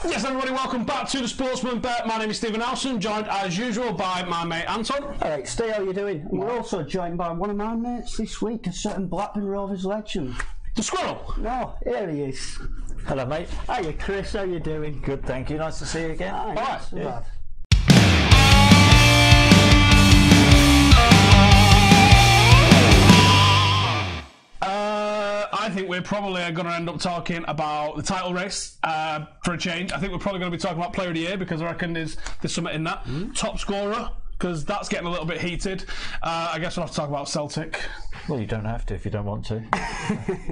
Yes, everybody, welcome back to the Sportsman Bet. My name is Stephen Howson, joined as usual by my mate Anton. Alright, Steve, how you doing? And we're also joined by one of my mates this week, a certain Blackburn Rovers legend. The Squirrel. No, here he is. Hello, mate. Hiya, Chris, how you doing? Good, thank you. Nice to see you again. Aye, Alright. not so bad. I think we're probably going to end up talking about the title race for a change. I think we're probably going to be talking about Player of the Year because I reckon there's something in that. Top scorer, because that's getting a little bit heated. I guess we'll have to talk about Celtic. Well, you don't have to if you don't want to.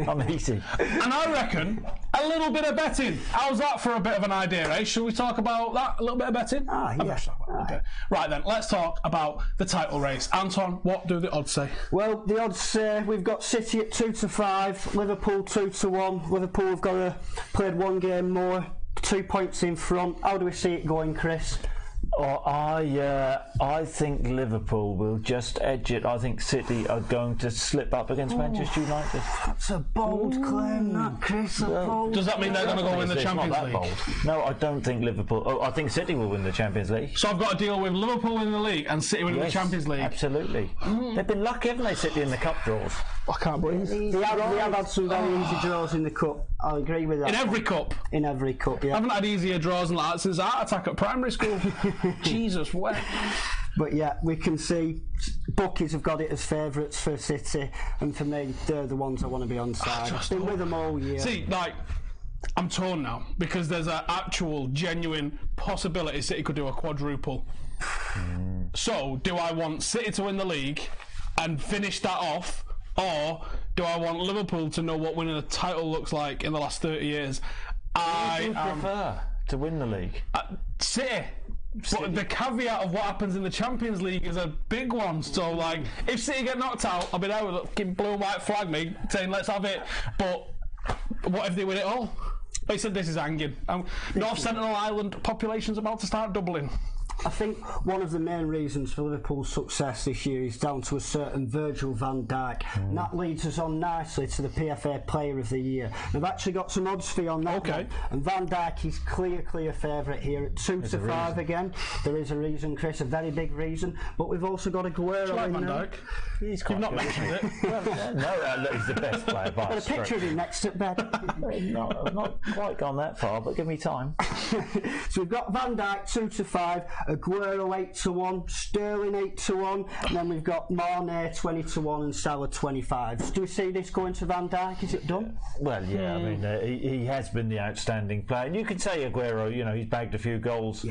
I'm easy. And I reckon a little bit of betting. How's that for a bit of an idea, eh? Should we talk about that? A little bit of betting? Yeah. Right then, let's talk about the title race. Anton, what do the odds say? Well, the odds say we've got City at 2-5, Liverpool 2-1. Liverpool have played one game more, 2 points in front. How do we see it going, Chris? I think Liverpool will just edge it. I think City are going to slip up against Manchester United. That's a bold claim, that, Chris. Does that mean they're going to go win the Champions League? Bold. No, I don't think Liverpool. Oh, I think City will win the Champions League. So I've got to deal with Liverpool in the league and City winning the Champions League. Absolutely. They've been lucky, haven't they, City in the cup draws? I can't believe it. They have had some very easy draws in the cup. I agree with that. In every cup? In every cup, yeah. I haven't had easier draws than that since Heart Attack at primary school. Jesus, what? But yeah, we can see bookies have got it as favourites for City, and for me, they're the ones I want to be on side. I've been with them all year. See, I'm torn now because there's an actual, genuine possibility City could do a quadruple. So, do I want City to win the league and finish that off? Or do I want Liverpool to know what winning a title looks like in the last 30 years? I prefer to win the league. City. But the caveat of what happens in the Champions League is a big one. So, if City get knocked out, I'll be there with a fucking blue and white flag, me, saying let's have it. But what if they win it all? They said this is hanging. North Sentinel Island population's about to start doubling. I think one of the main reasons for Liverpool's success this year is down to a certain Virgil van Dijk. And that leads us on nicely to the PFA Player of the Year. I've actually got some odds for you on that one. And Van Dijk is clear favourite here at 2-5 again. There is a reason, Chris, a very big reason. But we've also got Aguero in Van there. Dijk? You've not mentioned it. No, he's the best player. Got a picture of him next to bed. No, I've not quite gone that far, but give me time. So we've got Van Dijk 2-5, Aguero 8-1, Sterling 8-1, and then we've got Mane 20-1 and Salah 25. Do we see this going to Van Dijk? Is it done? Well, yeah, I mean, he has been the outstanding player. And you can say Aguero, he's bagged a few goals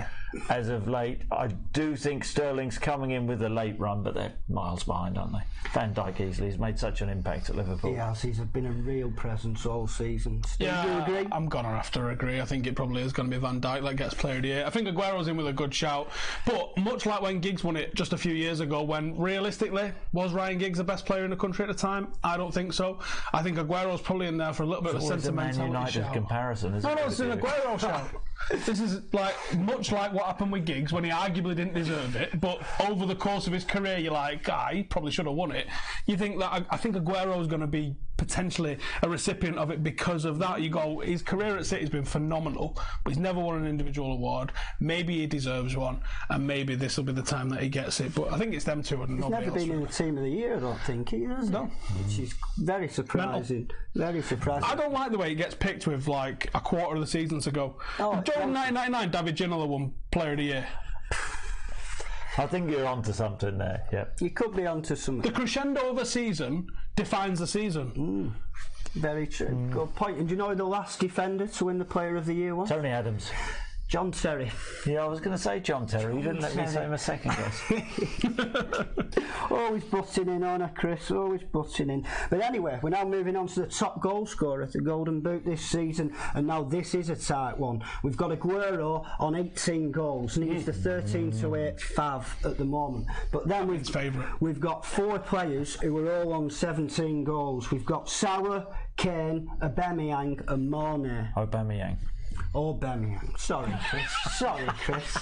as of late. I do think Sterling's coming in with a late run, but they're miles behind, aren't they? Van Dijk easily has made such an impact at Liverpool. Yes, he's been a real presence all season. Steve, do you agree? I'm going to have to agree. I think it probably is going to be Van Dijk that gets Player of the Year. I think Aguero's in with a good shout. But much like when Giggs won it just a few years ago, when realistically, was Ryan Giggs the best player in the country at the time? I don't think so. I think Aguero's probably in there for a little bit of a sentimentality Man United shout. Comparison, isn't it? No, it's an Aguero shout. This is much like what happened with Giggs when he arguably didn't deserve it, but over the course of his career you're like, he probably should have won it. You think that I think Aguero's going to be potentially a recipient of it because of that. You go, his career at City's been phenomenal, but he's never won an individual award. Maybe he deserves one, and maybe this will be the time that he gets it. But I think it's them two and nobody else. He's never been in the Team of the Year, I don't think he has. No. Which is very surprising. Very surprising. I don't like the way he gets picked with a quarter of the season to go. During 1999, David Ginola won Player of the Year. I think you're onto something there, yeah. You could be onto something. The crescendo of a season defines the season. Very true. Good point. And do you know who the last defender to win the Player of the Year was? Tony Adams. John Terry. Yeah, I was going to say John Terry. You didn't let me say him a second guess. Always butting in, aren't I, Chris? Always butting in. But anyway, we're now moving on to the top goal scorer at the Golden Boot this season, and now this is a tight one. We've got Aguero on 18 goals, and he's the 13-8 fav at the moment. But then we've got four players who are all on 17 goals. We've got Salah, Kane, Aubameyang, and Mane. Aubameyang. Aubameyang. Sorry, Chris.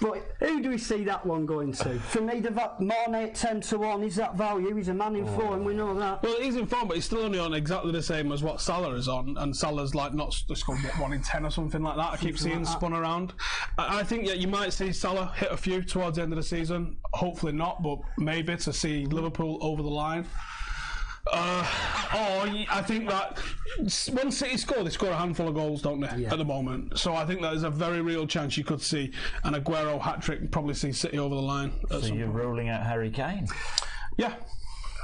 But who do we see that one going to? For me, Mane at 10-1 is that value. He's a man in form, we know that. Well, he's in form, but he's still only on exactly the same as what Salah is on, and Salah's like not scored 1 in 10 or something like that. I keep seeing spun around. I think you might see Salah hit a few towards the end of the season. Hopefully not, but maybe to see Liverpool over the line. I think that when City score, they score a handful of goals, don't they, at the moment? So I think that is a very real chance you could see an Aguero hat-trick, probably see City over the line. So you're ruling out Harry Kane? Yeah.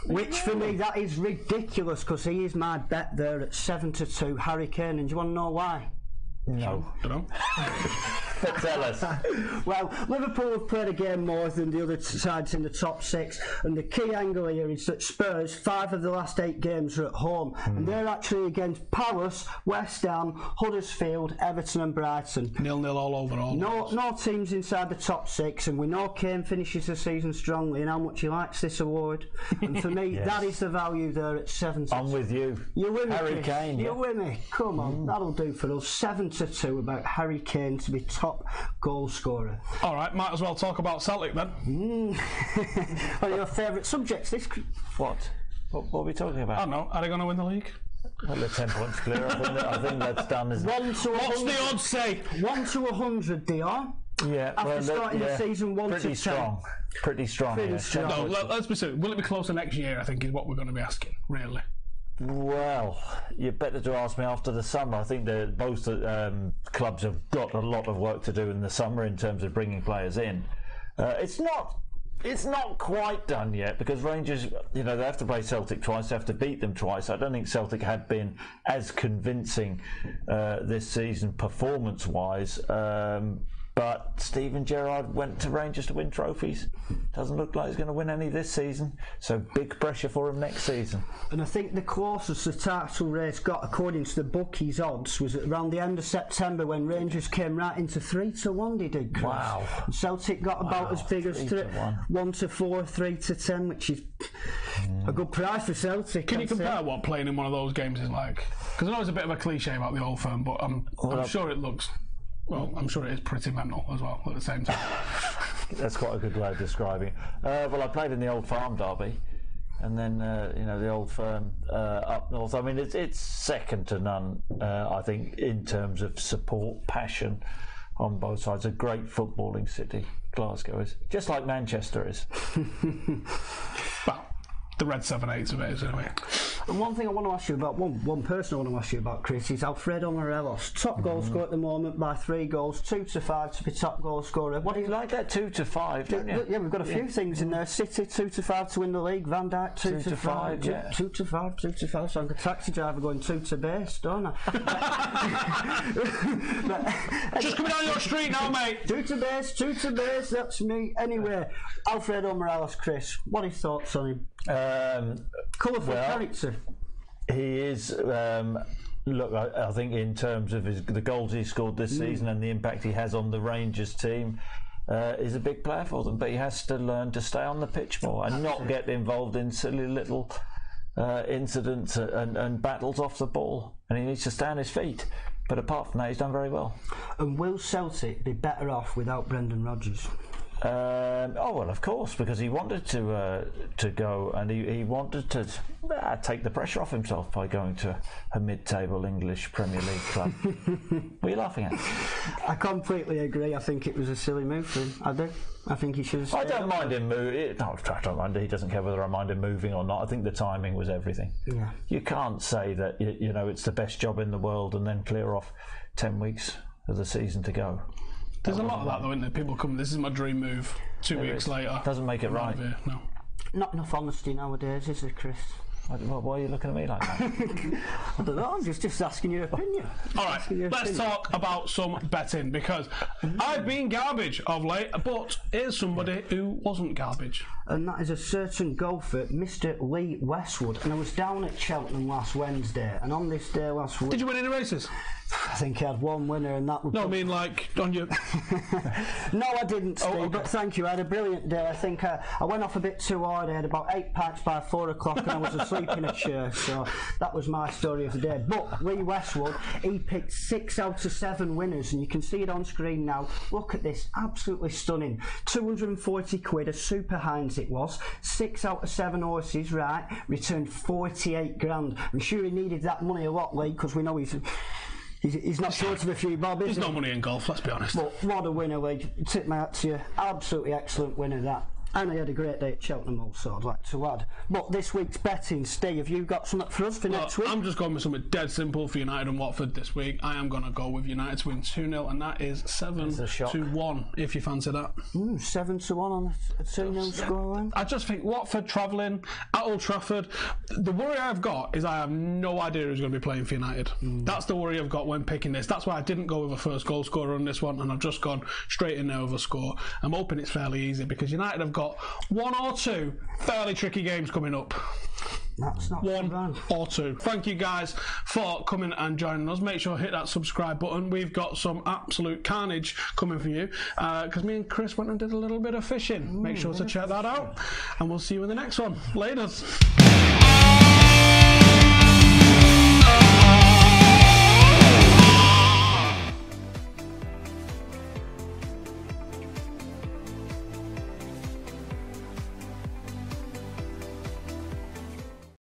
Which for me, that is ridiculous, because he is my bet there at 7-2, Harry Kane. And do you want to know why? No. Don't know. Tell us. Well, Liverpool have played a game more than the other sides in the top 6, and the key angle here is that Spurs, 5 of the last 8 games are at home, and they're actually against Palace, West Ham, Huddersfield, Everton and Brighton. 0-0 all over all. No teams inside the top 6, and we know Kane finishes the season strongly and how much he likes this award. And for me, that is the value there at 7-2. I'm with you. You're with me, Harry Chris. Kane. You're with me. Come on, that'll do for us. 7-2 about Harry Kane to be top goal scorer. All right, might as well talk about Celtic then. One of your favourite subjects, this. What are we talking about? I don't know. Are they going to win the league? Well, they're 10 points clear. I think that's done. Isn't it? What's the odds say? 1 to 100, they are. Yeah, After starting the season 1 to 10. Pretty strong. Pretty strong. No, let's be serious. Will it be closer next year? I think is what we're going to be asking. Really. Well, you're better to ask me after the summer. I think that both clubs have got a lot of work to do in the summer in terms of bringing players in. It's not quite done yet, because Rangers, they have to play Celtic twice, they have to beat them twice. I don't think Celtic had been as convincing this season performance-wise. But Steven Gerrard went to Rangers to win trophies. Doesn't look like he's going to win any this season. So big pressure for him next season. And I think the closest the title race got, according to the bookies' odds, was around the end of September when Rangers came right into 3-1. They did. Chris. Wow. And Celtic got about as big as 3-1. 1-4, 3-10, which is a good price for Celtic. Can you compare what playing in one of those games is like? Because I know it's a bit of a cliche about the Old Firm, but I'm sure it looks. Well, I'm sure it is pretty mental as well at the same time. That's quite a good way of describing it. Well, I played in the Old Farm derby, and then the Old Firm up north. I mean, it's second to none. I think in terms of support, passion on both sides. A great footballing city, Glasgow is, just like Manchester is. Well, the red 7/8 of it is anyway. And one thing I want to ask you about, one person I want to ask you about, Chris, is Alfredo Morelos, top goal scorer at the moment by 3 goals, 2-5 to be top goal scorer. What do you like that 2-5? Don't you? Yeah, we've got a few things in there. City 2-5 to win the league. Van Dijk 2-5. Yeah. 2-5. So I'm a taxi driver going 2 to base, don't I? Just coming down your street now, mate. 2 to base. That's me. Anyway, Alfredo Morelos, Chris, what are your thoughts on him? Colourful character. He is. Look, I think in terms of the goals he scored this season and the impact he has on the Rangers team, is a big player for them. But he has to learn to stay on the pitch more and not get involved in silly little incidents and battles off the ball. And he needs to stay on his feet. But apart from that, he's done very well. And will Celtic be better off without Brendan Rodgers? Well, of course, because he wanted to go, and he wanted to take the pressure off himself by going to a mid-table English Premier League club. What are you laughing at? I completely agree. I think it was a silly move for him. I do. I think he should have I don't mind him moving. No, I don't mind. He doesn't care whether I mind him moving or not. I think the timing was everything. Yeah. You can't say that it's the best job in the world and then clear off 10 weeks of the season to go. There's a lot of that though, isn't there? People come, this is my dream move, 2 weeks later. Doesn't make it right. No. Not enough honesty nowadays, is there, Chris? Why are you looking at me like that? I don't know, I'm just asking your opinion. Alright, let's talk about some betting, because I've been garbage of late, but here's somebody who wasn't garbage. And that is a certain golfer, Mr. Lee Westwood. And I was down at Cheltenham last Wednesday, and on this day last week... Did you win any races? I think he had one winner, and that was... No, I mean, like, on your... No, I didn't, Steve, okay. but thank you. I had a brilliant day. I think I went off a bit too hard. I had about 8 packs by 4 o'clock, and I was asleep in a chair, so that was my story of the day. But Lee Westwood, he picked 6 out of 7 winners, and you can see it on screen now. Look at this, absolutely stunning. 240 quid, a Super Heinz it was. 6 out of 7 horses, right, returned 48 grand. I'm sure he needed that money a lot, Lee, because we know he's not short of a few bob, is he? There's no money in golf, let's be honest. But what a winner, Lee. Tip my hat to you. Absolutely excellent winner, that. And he had a great day at Cheltenham also, I'd like to add. But this week's betting, Steve, have you got something for us for next week? I'm just going with something dead simple for United and Watford this week. I am going to go with United to win 2-0, and that is 7-1, if you fancy that. 7-1 on a 2-0 scoreline. I just think Watford travelling at Old Trafford, the worry I've got is I have no idea who's going to be playing for United. That's the worry I've got when picking this. That's why I didn't go with a first goal scorer on this one, and I've just gone straight in there with a score. I'm hoping it's fairly easy, because United have got 1 or 2 fairly tricky games coming up. That's not 1 or 2. Thank you guys for coming and joining us. Make sure to hit that subscribe button. We've got some absolute carnage coming for you, because me and Chris went and did a little bit of fishing. Make sure to check that out, and we'll see you in the next one. Laters.